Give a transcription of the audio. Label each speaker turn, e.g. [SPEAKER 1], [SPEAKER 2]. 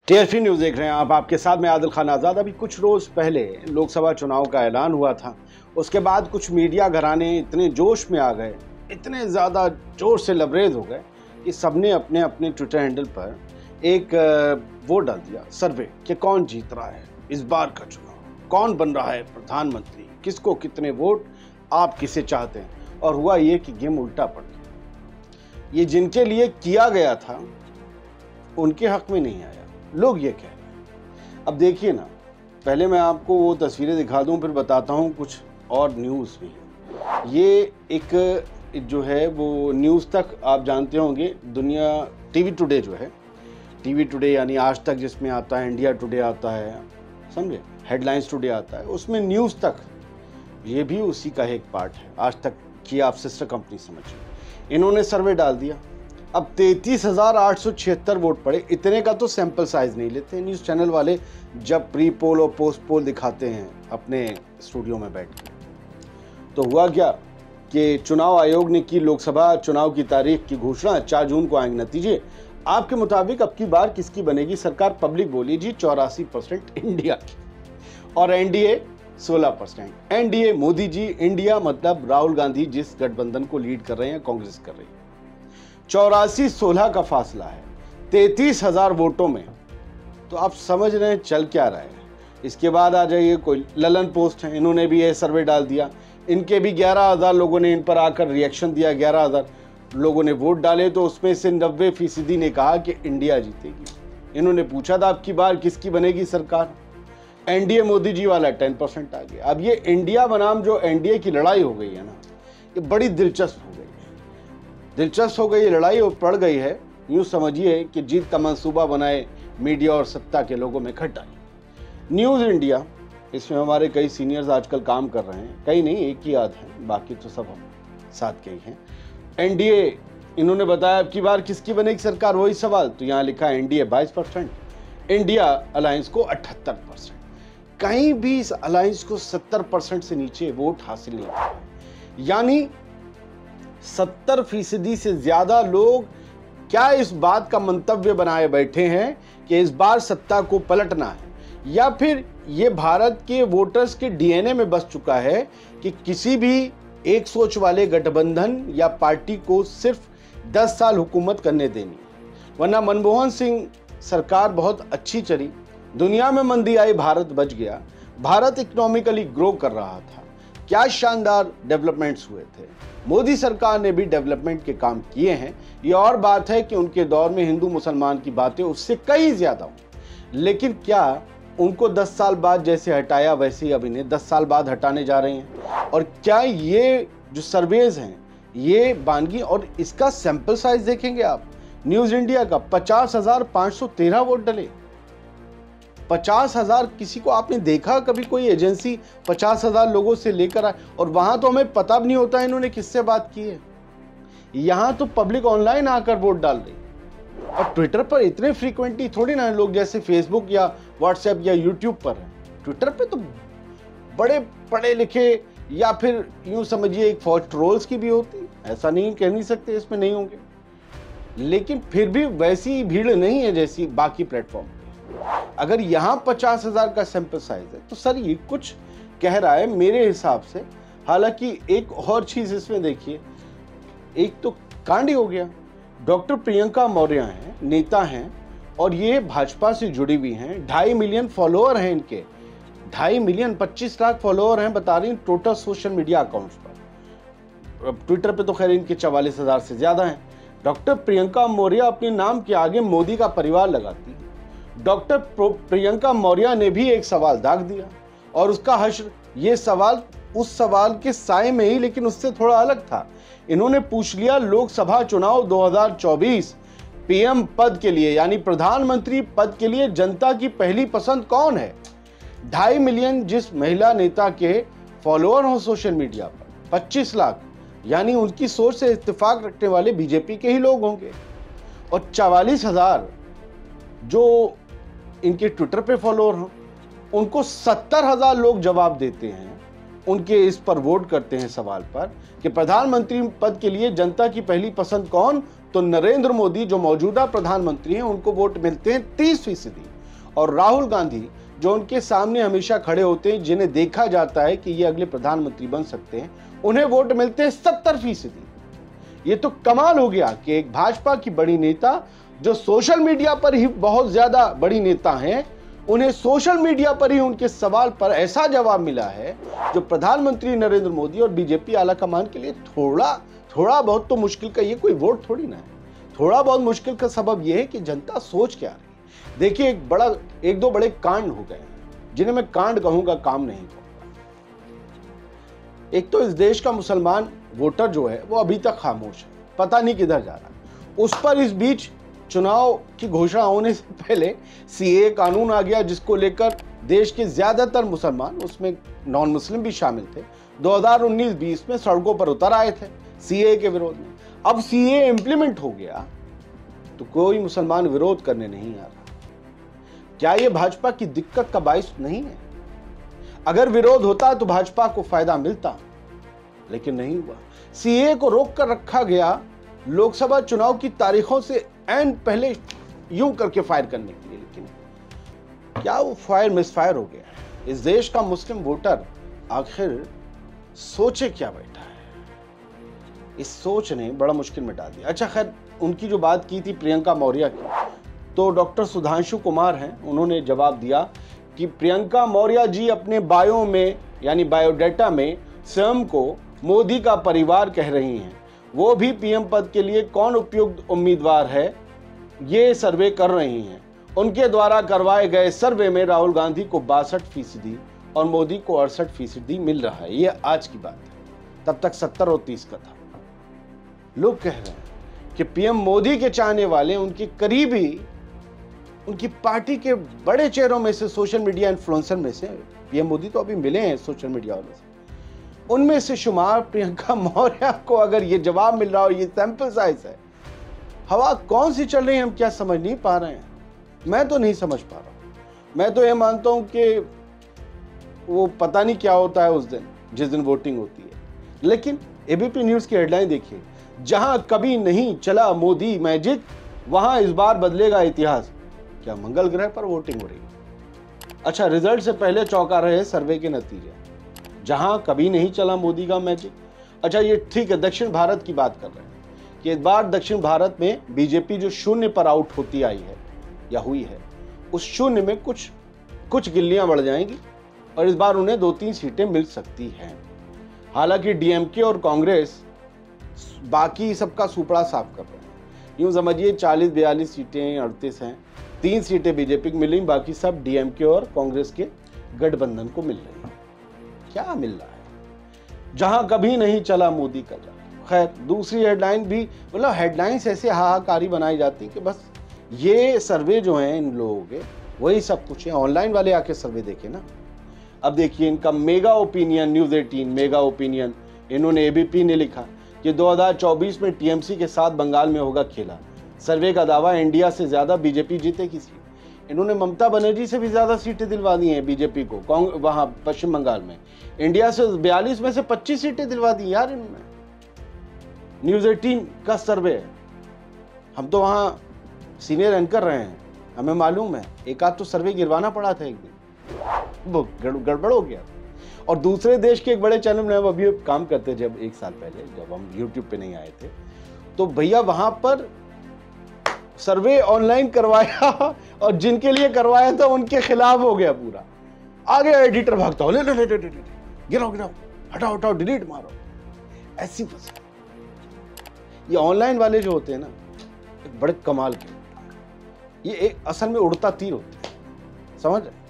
[SPEAKER 1] TRP news देख रहे हैं आप। आपके साथ में आदिल खान आजाद। अभी कुछ रोज पहले लोकसभा चुनाव का ऐलान हुआ था। उसके बाद कुछ मीडिया घराने इतने जोश में आ गए, इतने ज्यादा जोर से लबरेज हो गए कि सबने अपने अपने ट्विटर हैंडल पर एक वो डाल दिया, सर्वे कि कौन जीत रहा है इस बार का चुनाव, कौन बन रहा है प्रधानमंत्री, किसको कितने वोट, आप किसे चाहते हैं। और हुआ ये कि गेम उल्टा पड़ गया। ये जिनके लिए किया गया था उनके हक में नहीं आया, लोग ये कह रहे हैं। अब देखिए ना, पहले मैं आपको वो तस्वीरें दिखा दूं, फिर बताता हूं कुछ और न्यूज़ भी है। ये एक जो है वो न्यूज़ तक आप जानते होंगे, दुनिया टीवी टुडे जो है, टीवी टुडे यानी आज तक जिसमें आता है, इंडिया टुडे आता है, समझे, हेडलाइंस टुडे आता है, उसमें न्यूज़ तक ये भी उसी का एक पार्ट है। आज तक की आप सिस्टर कंपनी समझिए। इन्होंने सर्वे डाल दिया। अब 33,876 वोट पड़े। इतने का तो सैंपल साइज नहीं लेते न्यूज़ चैनल वाले जब प्री पोल और पोस्ट पोल दिखाते हैं अपने स्टूडियो में बैठ के। तो हुआ क्या कि चुनाव आयोग ने की लोकसभा चुनाव की तारीख की घोषणा। 4 जून को आएंगे नतीजे। आपके मुताबिक अब की बार किसकी बनेगी सरकार? पब्लिक बोली जी 84% इंडिया की और NDA 16%। NDA Modi ji, India मतलब राहुल गांधी जिस गठबंधन को लीड कर रहे हैं, कांग्रेस कर रही है। 84-16 का फासला है 33,000 वोटों में। तो आप समझ रहे हैं चल क्या रहा है। इसके बाद आ जाइए, कोई ललन पोस्ट है, इन्होंने भी यह सर्वे डाल दिया। इनके भी 11,000 लोगों ने इन पर आकर रिएक्शन दिया। 11,000 लोगों ने वोट डाले, तो उसमें से 90% ने कहा कि इंडिया जीतेगी। इन्होंने पूछा था अब की बार किसकी बनेगी सरकार? एनडीए मोदी जी वाला 10% आ गया। अब ये इंडिया बनाम जो एनडीए की लड़ाई हो गई है ना, ये बड़ी दिलचस्प हो गई है। लड़ाई पड़ गई है। यूं समझिए कि जीत का मंसूबा बनाए मीडिया और सत्ता के लोगों में खटाई। न्यूज़ इंडिया, इसमें हमारे कई सीनियर्स आजकल काम कर रहे हैं, कई नहीं, एक ही याद है, बाकी तो सब हम साथ के ही हैं। एनडीए, इन्होंने बताया अब की बार किसकी बनेगी सरकार, वही सवाल। तो यहाँ लिखा है एनडीए 22%, इंडिया अलायंस को 78%। कहीं भी इस अलायंस को 70% से नीचे वोट हासिल नहीं हुआ। यानी 70% से ज्यादा लोग क्या इस बात का मंतव्य बनाए बैठे हैं कि इस बार सत्ता को पलटना है, या फिर ये भारत के वोटर्स के डीएनए में बस चुका है कि किसी भी एक सोच वाले गठबंधन या पार्टी को सिर्फ 10 साल हुकूमत करने देनी। वरना मनमोहन सिंह सरकार बहुत अच्छी चली, दुनिया में मंदी आई, भारत बच गया, भारत इकोनॉमिकली ग्रो कर रहा था, क्या शानदार डेवलपमेंट्स हुए थे। मोदी सरकार ने भी डेवलपमेंट के काम किए हैं। ये और बात है कि उनके दौर में हिंदू मुसलमान की बातें उससे कई ज्यादा हुई, लेकिन क्या उनको 10 साल बाद जैसे हटाया वैसे ही अब इन्हें 10 साल बाद हटाने जा रहे हैं? और क्या ये जो सर्वेज हैं ये बानगी? और इसका सैंपल साइज देखेंगे आप, न्यूज़ इंडिया का 50,513 वोट डले। 50,000 किसी को आपने देखा कभी कोई एजेंसी 50,000 लोगों से लेकर आए? और वहां तो हमें पता भी नहीं होता इन्होंने किससे बात की है। यहां तो पब्लिक ऑनलाइन आकर वोट डाल रही। और ट्विटर पर इतने फ्रीक्वेंटली थोड़ी ना लोग जैसे फेसबुक या व्हाट्सएप या यूट्यूब पर है। ट्विटर पे तो बड़े पढ़े लिखे या फिर यूं समझिए एक फौज ट्रोल्स की भी होती। ऐसा नहीं कह नहीं सकते इसमें नहीं होंगे, लेकिन फिर भी वैसी भीड़ नहीं है जैसी बाकी प्लेटफॉर्म। अगर यहाँ 50,000 का सैंपल साइज है तो सर ये कुछ कह रहा है मेरे हिसाब से। हालांकि एक और चीज इसमें देखिए, एक तो कांड हो गया। डॉक्टर प्रियंका मौर्य हैं, नेता हैं, और ये भाजपा से जुड़ी हुई हैं। 2.5 मिलियन फॉलोअर हैं इनके, 2.5 मिलियन, 25 लाख फॉलोअर हैं बता रही टोटल सोशल मीडिया अकाउंट्स पर। ट्विटर पे तो खैर इनके 44,000 से ज्यादा हैं। डॉक्टर प्रियंका मौर्य अपने नाम के आगे मोदी का परिवार लगाती है। डॉक्टर प्रियंका मौर्य ने भी एक सवाल दाग दिया, और उसका हश्र, ये सवाल उस सवाल के साए में ही लेकिन उससे थोड़ा अलग था। इन्होंने पूछ लिया लोकसभा चुनाव 2024 पीएम पद के लिए यानी प्रधानमंत्री पद के लिए जनता की पहली पसंद कौन है? 2.5 मिलियन जिस महिला नेता के फॉलोअर हो सोशल मीडिया पर, 25 लाख यानी उनकी सोच से इत्तेफाक रखने वाले बीजेपी के ही लोग होंगे। और 44,000 जो इनके ट्विटर पे फॉलोअर हो, उनको 70,000 लोग जवाब देते हैं, उनके इस पर वोट करते हैं सवाल पर कि प्रधानमंत्री पद के लिए जनता की पहली पसंद कौन? तो नरेंद्र मोदी जो मौजूदा प्रधानमंत्री हैं उनको वोट मिलते हैं 30%। और राहुल गांधी जो उनके सामने हमेशा खड़े होते हैं, जिन्हें देखा जाता है कि ये अगले प्रधानमंत्री बन सकते हैं, उन्हें वोट मिलते हैं 70%। ये तो कमाल हो गया कि एक भाजपा की बड़ी नेता जो सोशल मीडिया पर ही बहुत ज्यादा बड़ी नेता हैं, उन्हें सोशल मीडिया पर ही उनके सवाल पर ऐसा जवाब मिला है जो प्रधानमंत्री नरेंद्र मोदी और बीजेपी आलाकमान के लिए थोड़ा बहुत तो मुश्किल का, ये कोई वोट थोड़ी ना है, थोड़ा बहुत मुश्किल का सबब यह है कि जनता सोच क्या रही है। देखिए एक दो बड़े कांड हो गए जिन्हें मैं कांड कहूंगा, काम नहीं कहूंगा। एक तो इस देश का मुसलमान वोटर जो है वो अभी तक खामोश है, पता नहीं किधर जा रहा है। उस पर इस बीच चुनाव की घोषणा होने से पहले सीए कानून आ गया, जिसको लेकर देश के ज्यादातर मुसलमान, उसमें नॉन मुस्लिम भी शामिल थे, 2019-20 में सड़कों पर उतर आए थे सीए के विरोध में। अब सीए इंप्लीमेंट हो गया तो कोई मुसलमान विरोध करने नहीं आ रहा। क्या यह भाजपा की दिक्कत का बायस नहीं है? अगर विरोध होता तो भाजपा को फायदा मिलता, लेकिन नहीं हुआ। सीए को रोक कर रखा गया लोकसभा चुनाव की तारीखों से एंड पहले यूं करके फायर करने के लिए, लेकिन क्या वो फायर मिसफायर हो गया? इस देश का मुस्लिम वोटर आखिर सोचे क्या बैठा है? इस सोच ने बड़ा मुश्किल में डाल दिया। अच्छा खैर, उनकी जो बात की थी प्रियंका मौर्य की, तो डॉक्टर सुधांशु कुमार हैं, उन्होंने जवाब दिया कि प्रियंका मौर्य जी अपने बायो में यानी बायोडाटा में स्वयं को मोदी का परिवार कह रही हैं। वो भी पीएम पद के लिए कौन उपयुक्त उम्मीदवार है ये सर्वे कर रही हैं। उनके द्वारा करवाए गए सर्वे में राहुल गांधी को 62% और मोदी को 68% मिल रहा है। ये आज की बात है, तब तक 70 और 30 का था। लोग कह रहे हैं कि पीएम मोदी के चाहने वाले, उनके करीबी, उनकी पार्टी के बड़े चेहरों में से, सोशल मीडिया इन्फ्लुएंसर में से, पीएम मोदी तो अभी मिले हैं सोशल मीडिया वालों से, उनमें से शुमार प्रियंका मौर्य को अगर ये जवाब मिल रहा हो, ये सैंपल साइज है, हवा कौन सी चल रही है हम क्या समझ नहीं पा रहे हैं? मैं तो नहीं समझ पा रहा हूं। मैं तो ये मानता हूं कि वो पता नहीं क्या होता है उस दिन, जिस दिन वोटिंग होती है। लेकिन एबीपी न्यूज की हेडलाइन देखिए, जहां कभी नहीं चला मोदी मैजिक, वहां इस बार बदलेगा इतिहास। क्या मंगल ग्रह पर वोटिंग हो रही है? अच्छा, रिजल्ट से पहले चौंका रहे सर्वे के नतीजे। जहां कभी नहीं चला मोदी का मैजिक। अच्छा, ये ठीक है, दक्षिण भारत की बात कर रहे हैं कि इस बार दक्षिण भारत में बीजेपी जो शून्य पर आउट होती आई है या हुई है, उस शून्य में कुछ गिल्लियां बढ़ जाएंगी और इस बार उन्हें 2-3 सीटें मिल सकती हैं। हालांकि डीएमके और कांग्रेस बाकी सबका सुपड़ा साफ कर रहे हैं। यूं समझिए 40-42 सीटें 38 हैं, 3 सीटें बीजेपी को मिली, बाकी सब डीएमके और कांग्रेस के गठबंधन को मिल रही है। क्या मिल रहा है? जहां कभी नहीं चला मोदी का जादू। खैर, दूसरी हेडलाइन भी, मतलब हेडलाइंस ऐसे हाहाकारी बनाई जाती कि बस ये सर्वे जो हैं इन लोगों के, वही सब कुछ है। ऑनलाइन वाले आके सर्वे देखे ना। अब देखिए इनका mega opinion, news 18 mega opinion, इन्होंने एबीपी ने लिखा कि 2024 में टीएमसी के साथ बंगाल में होगा खेला। सर्वे का दावा, इंडिया से ज्यादा बीजेपी जीतेगी सीट। इन्होंने ममता बनर्जी से भी ज्यादा सीटें दिलवा दी हैं बीजेपी को वहां पश्चिम बंगाल में। इंडिया से 42 में से 25 सीटें दिलवा दी यार इन्होंने। न्यूज 18 का सर्वे है। हम तो वहां सीनियर एंकर रहे हैं, हमें मालूम है। एक आध तो सर्वे गिरवाना पड़ा था एक दिन, वो गड़बड़ हो गया। और दूसरे देश के एक बड़े चैनल में हम अभी काम करते, जब 1 साल पहले जब हम यूट्यूब पे नहीं आए थे, तो भैया वहां पर सर्वे ऑनलाइन करवाया और जिनके लिए करवाया था उनके खिलाफ हो गया पूरा। आगे एडिटर भागता हो, ले गिराओ हटाओ डिलीट मारो, ऐसी फंसा। ये ऑनलाइन वाले जो होते हैं ना, एक बड़े कमाल के, ये एक असल में उड़ता तीर होते हैं, समझ रहे?